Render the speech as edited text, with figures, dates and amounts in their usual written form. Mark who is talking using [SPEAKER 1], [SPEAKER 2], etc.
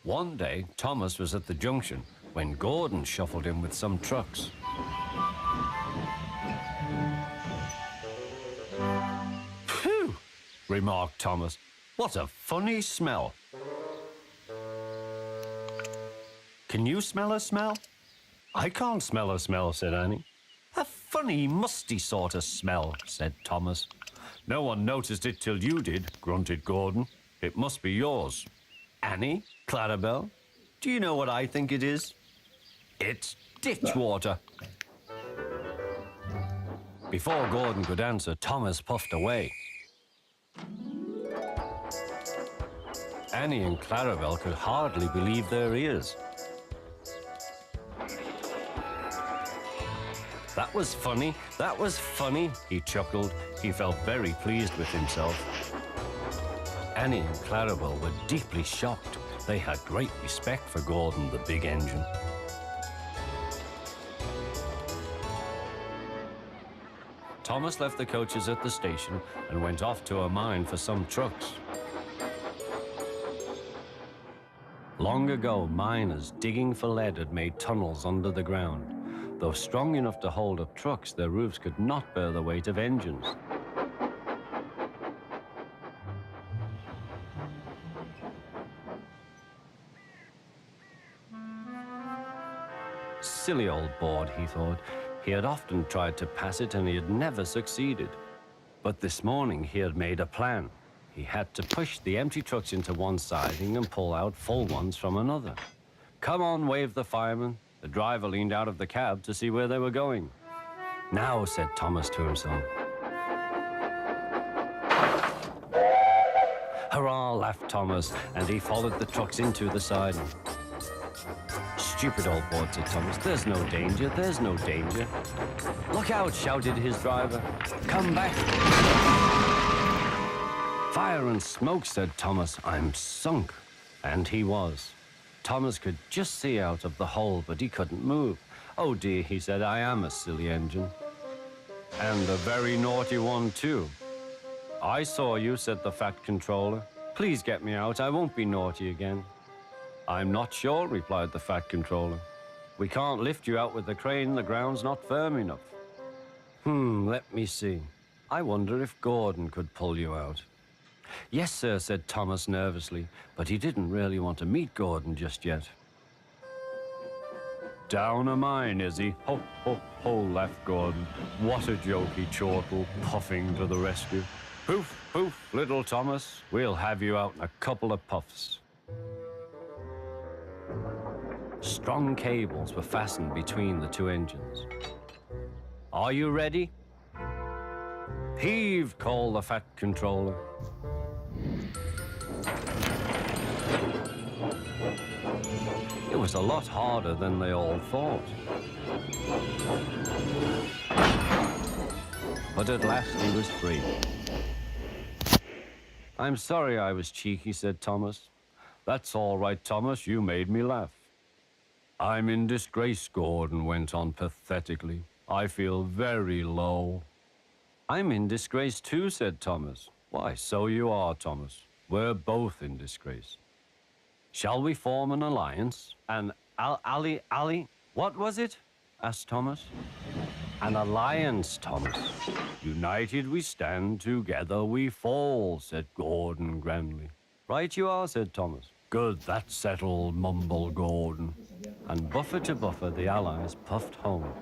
[SPEAKER 1] One day, Thomas was at the junction when Gordon shuffled in with some trucks. "Phew," remarked Thomas. "What a funny smell." "Can you smell a smell?" "I can't smell a smell," said Annie. "A funny, musty sort of smell," said Thomas. "No one noticed it till you did," grunted Gordon. "It must be yours." "Annie, Clarabelle, do you know what I think it is? It's ditch water." Before Gordon could answer, Thomas puffed away. Annie and Clarabelle could hardly believe their ears. "That was funny, that was funny," he chuckled. He felt very pleased with himself. Annie and Clarabelle were deeply shocked. They had great respect for Gordon, the big engine. Thomas left the coaches at the station and went off to a mine for some trucks. Long ago, miners digging for lead had made tunnels under the ground. Though strong enough to hold up trucks, their roofs could not bear the weight of engines. Silly old board, he thought. He had often tried to pass it and he had never succeeded. But this morning he had made a plan. He had to push the empty trucks into one siding and pull out full ones from another. "Come on," waved the fireman. The driver leaned out of the cab to see where they were going. "Now," said Thomas to himself. "Hurrah," laughed Thomas, and he followed the trucks into the siding. "Stupid old board," said Thomas. "There's no danger, there's no danger." "Look out," shouted his driver. "Come back." "Fire and smoke," said Thomas. "I'm sunk." And he was. Thomas could just see out of the hole, but he couldn't move. "Oh dear," he said, "I am a silly engine. And a very naughty one, too." "I saw you," said the fat controller. "Please get me out. I won't be naughty again." "I'm not sure," replied the fat controller. "We can't lift you out with the crane. The ground's not firm enough." Let me see. I wonder if Gordon could pull you out." "Yes, sir," said Thomas nervously, but he didn't really want to meet Gordon just yet. "Down a mine, is he? Ho, ho, ho," laughed Gordon. "What a jokey chortle, puffing to the rescue. Poof, poof, little Thomas. We'll have you out in a couple of puffs." Strong cables were fastened between the two engines. "Are you ready?" "Heave," called the fat controller. It was a lot harder than they all thought. But at last he was free. "I'm sorry I was cheeky," said Thomas. "That's all right, Thomas. You made me laugh." "I'm in disgrace," Gordon went on pathetically. "I feel very low." "I'm in disgrace too," said Thomas. "Why, so you are, Thomas. We're both in disgrace. Shall we form an alliance? An ally? What was it?" asked Thomas. "An alliance, Thomas. United we stand, together we fall," said Gordon grandly. "Right you are," said Thomas. "Good, that's settled," mumbled Gordon. And buffer to buffer, the allies puffed home.